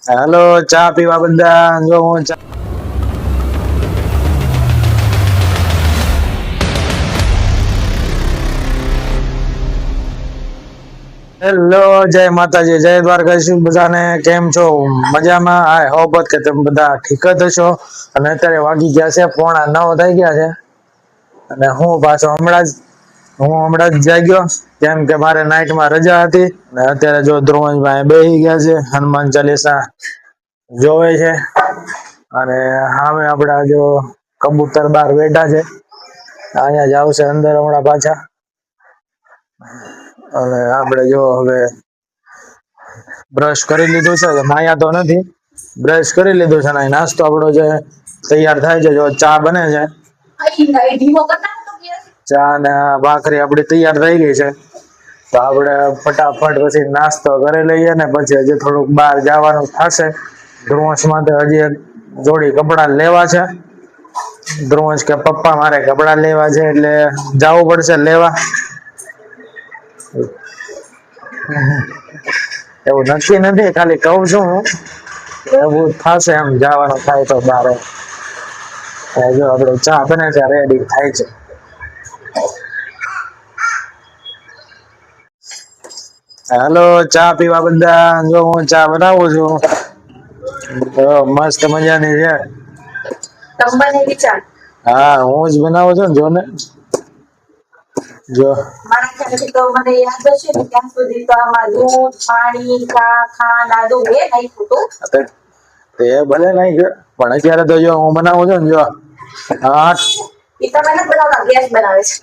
Hello, ચા પીવા બધા. જો હું હેલો, જય માતાજી, જય દ્વારકાધીશ બધાને. કેમ છો? મજામાં? આઈ હોપ કે તમે બધા ઠીક જ હશો. અને અત્યારે વાગી ગયા છે 8:45 થઈ ગયા છે. અને હું પાછો હમણાં જ જાગ્યો, કેમ કે મારે નાઇટમાં રજા હતી. અને અત્યારે જો ધ્રુવંશભાઈ બેસી ગયા છે, હનુમાન ચાલીસા જોવે છે. અને સામે આપડા જો કબૂતર બાર બેઠા છે, અહીંયા જ આવશે અંદર હમણાં પાછા. અને આપણે જો હવે બ્રશ કરી લીધું છે, નાયા તો નથી, બ્રશ કરી લીધું છે. અને નાસ્તો આપણો જે તૈયાર થાય છે, જો ચા બને છે, ચા ને ભાખરી આપડી તૈયાર થઈ ગઈ છે. તો આપણે ફટાફટ પછી નાસ્તો કરી લઈએ ને પછી હજી થોડુંક બહાર જવાનું થશે. ધ્રુવંશ માટે હજી એક જોડી કપડા લેવા છે. ધ્રુવંશ કે પપ્પા મારે કપડા લેવા છે, એટલે જવું પડશે લેવા. એવું નક્કી નથી, ખાલી કહું છું હું, એવું થશે એમ જવાનું થાય તો બારે. જો આપણે ચા બને છે, રેડી થાય છે. હેલો, ચા પીવા બધા. જો હું ચા બનાવું છું, મસ્ત મજાની છે. હા, હું જ બનાવું છું ને. જો ને, જો મારા ખ્યાલથી તો મને યાદ હશે ને ત્યાં સુધી તો આમાં દૂધ, પાણી, ખાંડ, આદુ એ નાખ્યું હતું. તે ભલે નાખ્યું, પણ અત્યારે તો જો હું બનાવું છું ને, જો હા, એ તમે નથી બનાવતા, ગેસ બનાવે છે.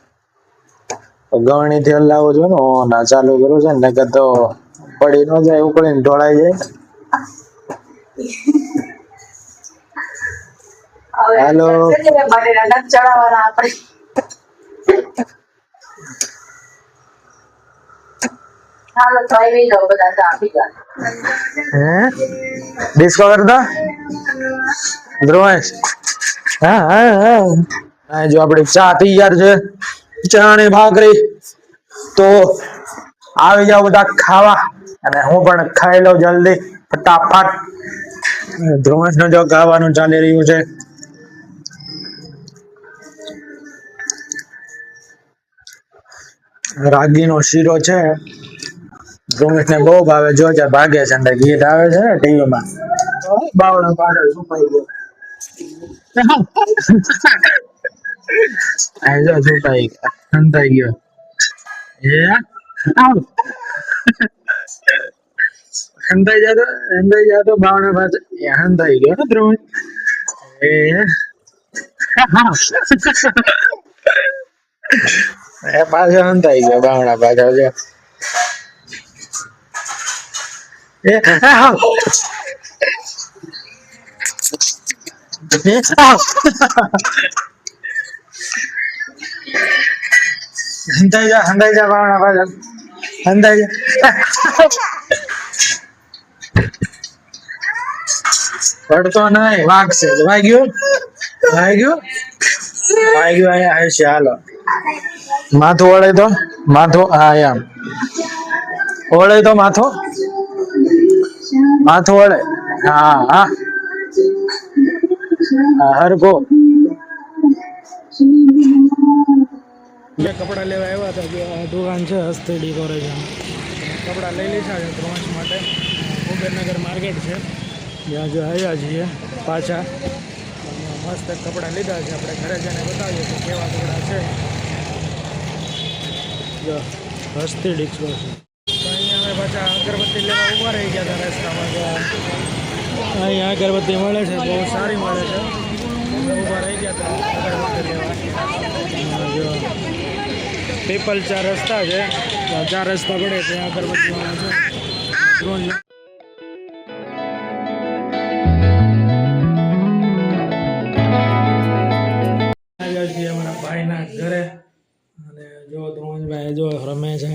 ગવણી થી હલાવું છું ને, ના ચાલુ કરું છે ને, નકર તો પડી ન જાય, ઉકળીને ઢોળાઈ જાય. હેલો, ચડાવવાના આપણે. ડિસ્કો કરતા ધ્રુવંશ. હા હા હા, જો આપડી ચા તૈયાર છે, ચા ને ભાખરી. તો આવી જાવ બધા ખાવા, અને હું પણ ખાઈ લઉં જલ્દી ફટાફટ. ધ્રુવંશ ને જો ખાવાનું ચાલી રહ્યું છે. રાગીનો શીરો છે, ધ્રુવંશ ને બહુ ભાવે. જો ભાગે છે, અંદર ગીત આવે છે ને ટીવીમાં, બાવળો પાડો સુપાઈ ગયો. આજો સુપાઈ સંતાઈ ગયો. હંધાઈ જાતો બાવળા પાસે હંધાઈ ગયો ને ધ્રુવંશ. એ પાછો હંધાઈ ગયો બાવળા પાછો. જો હંધાઈ જા બાવળા પાછો, હંધાઈ જા. પડતો નહીં, વાગશે. વાગ્યું વાગ્યું વાગ્યું. અહીંયા હશે. હાલો, માથું ઓળે તો માથું. હા, એમ ઓળે તો માથું, માથું ઓળે. હા હા, હરકો. કપડા લેવા આવ્યા હતા. આ દુકાન છે હસ્તી ડેકોરેશન. કપડા લઈ લીધા છે ધ્રુવંશ માટે. ઉબેરનગર માર્કેટ છે, ત્યાં જો આવ્યા છીએ પાછા. મસ્ત કપડા લીધા છે. આપણે ઘરે જઈને બતાવીએ કે કેવા કપડા છે. જો હસ્તી ડેકોરેશન. તો અહીંયા અમે પાછા અગરબત્તી લેવા ઉભા રહી ગયા હતા રસ્તામાં. અહીંયા અગરબત્તી મળે છે, બહુ સારી મળે છે. ઉભા રહી ગયા હતા અગરબત્તી લેવા. જો પીપલ 4 રસ્તા છે, 4 રસ્તા પડે ત્યાં અગરબત્તી મળે છે. અમારા ભાઈના ઘરે. અને જો ધ્રુવંશભાઈ જો રમે છે,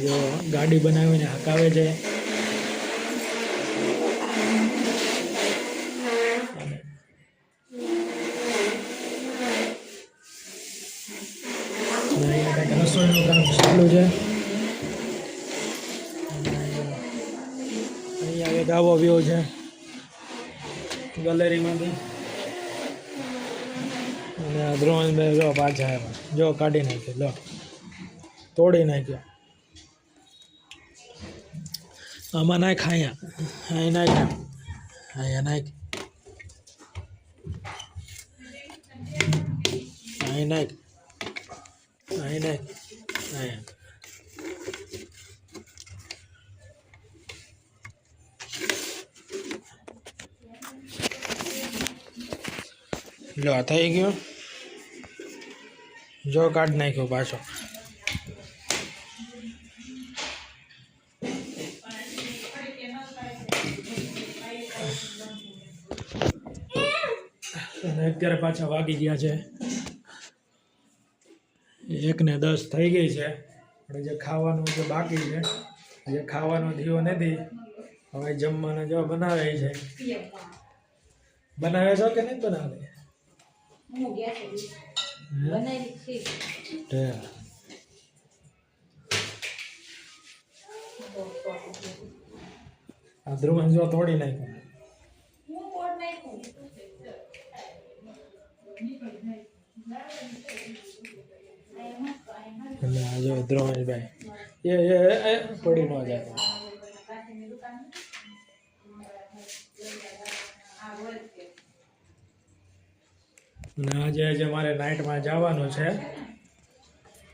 જો ગાડી બનાવીને હકાવે છે. રસોઈનું કામ ચાલુ છે. એક આવો વ્યૂ છે ગેલેરીમાંથી. અને આ ધ્રુવનભાઈ જો પાછા આવ્યા, જો કાઢી નાખ્યો, લો તોડી નાખ્યો. આમાં નાખ, અહીંયા નાખ, અહીંયા નાખ, અહીં નાખ, અહીં નાખ, અહીંયા. લો થઈ ગયો, જો કાઢ નાખ્યો પાછો. અને અત્યારે પાછા વાગી ગયા છે 1:10 થઈ ગઈ છે. આપણે જે ખાવાનું જે બાકી છે, જે ખાવાનો દીવો નથી, હવે જમવાના જો બનાવે છે. બનાવે છો કે નહીં બનાવે? આ ધ્રુવન જો તોડી નાખ્યું. અને આ જો ધ્રુવનભાઈ એ પડી ન જાય. અને આજે મારે નાઇટમાં જવાનું છે,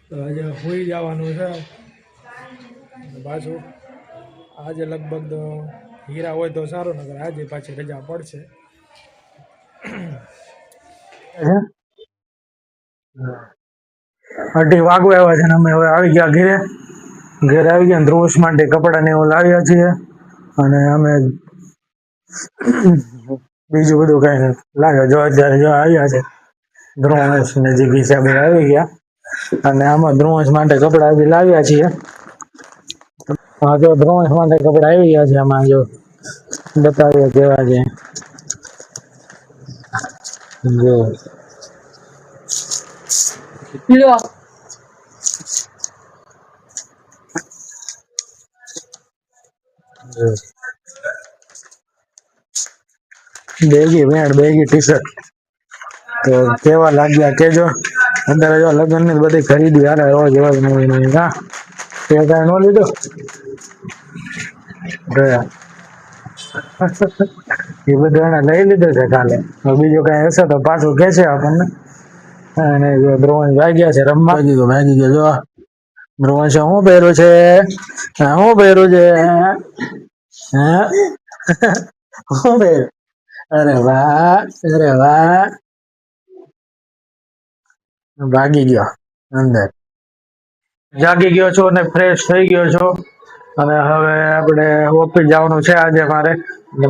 તો આજે સુઈ જવાનું છે પાછું. આજે લગભગ હીરા હોય તો સારું, નગર આજે પાછી રજા પડશે. અઢી વાગવા આવ્યા છે ને અમે હવે આવી ગયા ઘરે આવી ગયા. ધ્રુવસ માટે કપડાને એવું લાવ્યા છીએ, અને અમે બીજું બધું કઈ લાવ્યા. જો અત્યારે જો આવ્યા છે ધ્રુવસ ને જીગી સાહેબ આવી ગયા, અને આમાં ધ્રુવસ માટે કપડા બી લાવ્યા છીએ. હા જો ધ્રુવસ માટે કપડા આવી ગયા છે. આમાં જો બતાવીએ કેવા છે. જો baggy pant, baggy T shirt, તો કેવા લાગ્યા કેજો. અત્યારે જો લગ્ન ની બધી ખરીદી હારે રોજ રોજ નવી નવી. હા તે કઈ ન લીધું એ બધું એને લઈ લીધું છે કાલે. બીજું કઈ હશે તો પાછું કે છે આપણને. અને જો ધ્રુવન વાગ્યા છે રમવા. ભાગી ગયો જો ધ્રુવન. શું પહેર્યું છે? શું પહેર્યું છે? હા શું પહેર્યું? અરે વાહ, અરે વાહ. ભાગી ગયો અંદર. જાગી ગયો છો અને ફ્રેશ થઈ ગયો છો, અને હવે આપણે ઓફિસ જવાનું છે આજે મારે.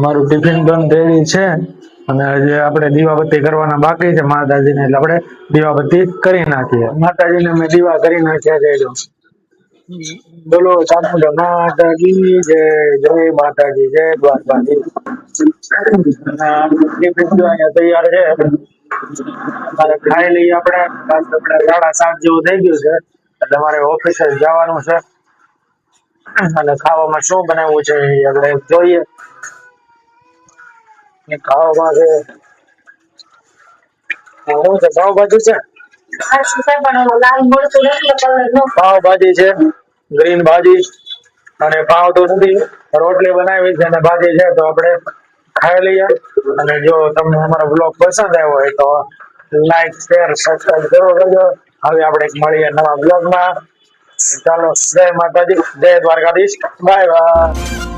મારું ટિફિન બંધ રેડી છે, અને હજી આપણે દીવાબત્તી કરવાના બાકી છે માતાજીને, એટલે આપણે દીવાબત્તી કરી નાખીએ. માતાજીને અમે દીવા કરી નાખ્યા છે. જો બોલો ચામુંડા માતાજી જય, જય માતાજી, જય દ્વારકાધીશ. તૈયાર છે, મારે ખાઈ લઈએ આપણે. 7:30 જેવું થઈ ગયું છે, એટલે મારે ઓફિસે જવાનું છે. અને ખાવામાં શું બનાવવું છે એ આપણે જોઈએ. ખાવામાં છે શું છે? પાવભાજી છે, પાવભાજી છે, ગ્રીન ભાજી, અને પાવ તો નથી, રોટલી બનાવી છે અને ભાજી છે. તો આપણે ખાઈ લઈએ. અને જો તમને અમારો બ્લોગ પસંદ આવ્યો હોય તો લાઈક, શેર, સબસ્ક્રાઇબ જરૂર કરજો. હવે આપણે મળીએ નવા બ્લોગમાં. ચાલો, જય માતાજી, જય દ્વારકાધીશ, બાય બાય.